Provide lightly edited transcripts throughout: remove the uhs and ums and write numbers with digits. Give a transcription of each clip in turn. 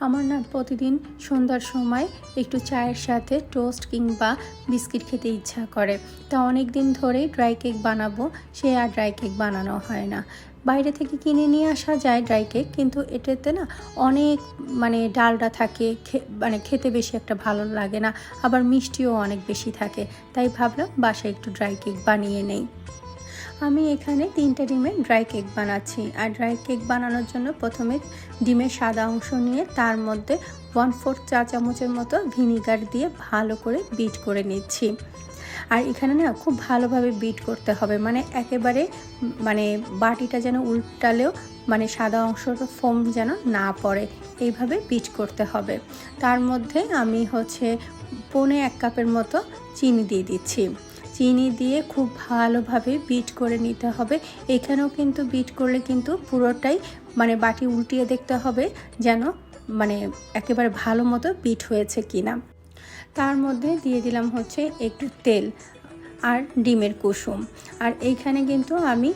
আমার না প্রতিদিন সন্ধ্যার সময় একটু চায়ের সাথে টোস্ট কিংবা বিস্কিট খেতে ইচ্ছা করে। তা অনেক দিন ধরেই ড্রাই কেক বানাবো, সে আর ড্রাই কেক বানানো হয় না। বাইরে থেকে কিনে নিয়ে আসা যায় ড্রাই কেক, কিন্তু এটাতে না অনেক ডালডা থাকে, খেতে বেশি একটা ভালো লাগে না, আবার মিষ্টিও অনেক বেশি থাকে। তাই ভাবলাম বাসায় একটু ড্রাই কেক বানিয়ে নেই। আমি এখানে 3টা ডিমের ড্রাই কেক বানাচ্ছি। আর ড্রাই কেক বানানোর জন্য প্রথমে ডিমের সাদা অংশ নিয়ে তার মধ্যে 1/4 চা চামচের মতো ভিনিগার দিয়ে ভালো করে বিট করে নিচ্ছি। আর এখানে না খুব ভালোভাবে বিট করতে হবে, একেবারে বাটিটা যেন উল্টালেও সাদা অংশটা ফোম যেন না পড়ে, এইভাবে বিট করতে হবে। তার মধ্যে আমি 1.25 কাপের মতো চিনি দিয়ে দিচ্ছি। চিনি দিয়ে খুব ভালোভাবে বিট করে নিতে হবে। এখানেও কিন্তু বিট করলে কিন্তু পুরোটাই বাটি উল্টিয়ে দেখতে হবে যেন একেবারে ভালো মতো বিট হয়েছে কিনা। তার মধ্যে দিয়ে দিলাম একটু তেল আর ডিমের কুসুম। আর এইখানে কিন্তু আমি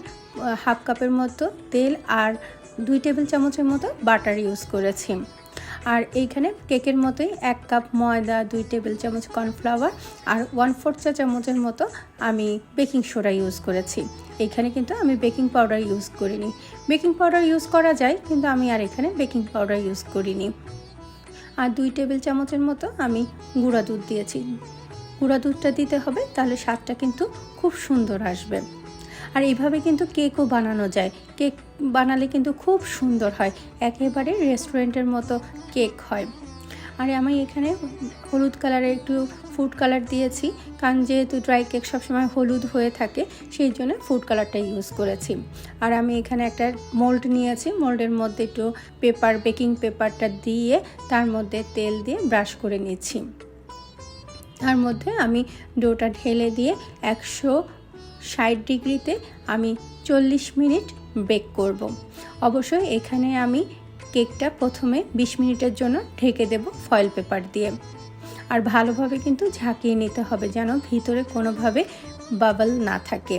1/2 কাপের মতো তেল আর 2 টেবিল চামচের মতো বাটার ইউজ করেছি। আর এইখানে কেকের মতোই 1 কাপ ময়দা, 2 টেবিল চামচ কর্নফ্লাওয়ার আর 1/4 চা চামচের মতো আমি বেকিং সোডা ইউজ করেছি। এইখানে কিন্তু আমি বেকিং পাউডার ইউজ করিনি। বেকিং পাউডার ইউজ করা যায়, কিন্তু আমি আর এখানে বেকিং পাউডার ইউজ করিনি। আর 2 টেবিল চামচের মতো আমি গুঁড়া দুধ দিয়েছি। গুঁড়া দুধটা দিতে হবে, তাহলে স্বাদটা কিন্তু খুব সুন্দর আসবে। আর এইভাবে কিন্তু কেকও বানানো যায়। কেক বানালে কিন্তু খুব সুন্দর হয়, একেবারে রেস্টুরেন্টের মতো কেক হয়। আর আমি এখানে হলুদ কালারের একটু ফুড কালার দিয়েছি, কারণ যেহেতু ড্রাই কেক সবসময় হলুদ হয়ে থাকে, সেই জন্য ফুড কালারটা ইউজ করেছি। আর আমি এখানে একটা মোল্ড নিয়েছি, মোল্ডের মধ্যে একটু বেকিং পেপারটা দিয়ে তার মধ্যে তেল দিয়ে ব্রাশ করে নিচ্ছি। তার মধ্যে আমি ডোটা ঢেলে দিয়ে 160 ডিগ্রিতে আমি 40 মিনিট বেক করব। অবশ্যই এখানে আমি কেকটা প্রথমে 20 মিনিটের জন্য ঢেকে দেব ফয়েল পেপার দিয়ে। আর ভালোভাবে কিন্তু ঝাঁকিয়ে নিতে হবে যেন ভিতরে কোনোভাবে বাবল না থাকে।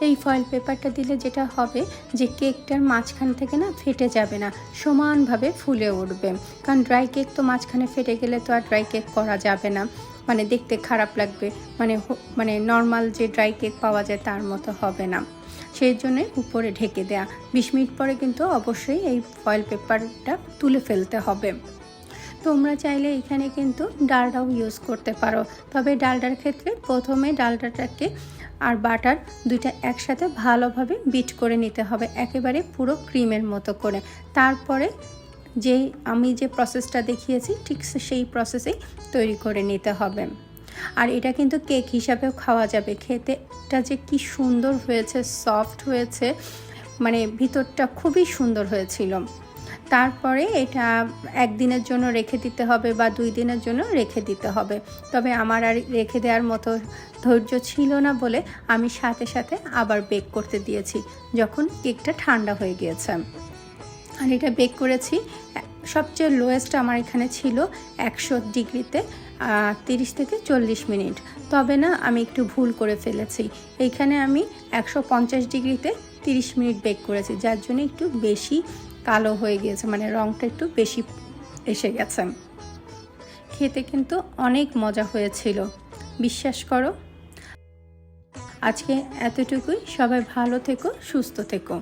এই ফয়েল পেপারটা দিলে যেটা হবে যে কেকটার মাঝখান থেকে না ফেটে যাবে না, সমানভাবে ফুলে উঠবে। কারণ ড্রাই কেক তো মাঝখানে ফেটে গেলে তো আর ড্রাই কেক করা যাবে না, দেখতে খারাপ লাগবে, নর্মাল যে ড্রাই কেক পাওয়া যায় তার মতো হবে না। সেই জন্যে উপরে ঢেকে দেয়া। 20 মিনিট পরে কিন্তু অবশ্যই এই ফয়েল পেপারটা তুলে ফেলতে হবে। তোমরা চাইলে এখানে কিন্তু ডালডাও ইউজ করতে পারো, তবে ডালডার ক্ষেত্রে প্রথমে ডালডাটাকে আর বাটার দুইটা একসাথে ভালোভাবে বিট করে নিতে হবে, একেবারে পুরো ক্রিমের মতো করে। তারপরে আমি যে প্রসেসটা দেখিয়েছি ঠিক সেই প্রসেসেই তৈরি করে নিতে হবে। আর এটা কিন্তু কেক হিসাবেও খাওয়া যাবে। খেতেটা যে কি সুন্দর হয়েছে, সফট হয়েছে, ভিতরটা খুবই সুন্দর হয়েছিল। তারপরে এটা 1 দিনের জন্য রেখে দিতে হবে বা 2 দিনের জন্য রেখে দিতে হবে। তবে আমার আর রেখে দেওয়ার মতো ধৈর্য ছিল না বলে আমি সাথে সাথে আবার বেক করতে দিয়েছি যখন কেকটা ঠান্ডা হয়ে গিয়েছে। আর এটা বেক করেছি সবচেয়ে লোয়েস্ট আমার এখানে ছিল 100 ডিগ্রিতে 30 থেকে 40 মিনিট। তবে না আমি একটু ভুল করে ফেলেছি, এইখানে আমি 150 ডিগ্রিতে 30 মিনিট বেক করেছি, যার জন্য একটু বেশি কালো হয়ে গিয়েছে, রঙটা একটু বেশি এসে গেছে। খেতে কিন্তু অনেক মজা হয়েছিল, বিশ্বাস করো। আজকে এতটুকুই। সবাই ভালো থেকো, সুস্থ থেকো।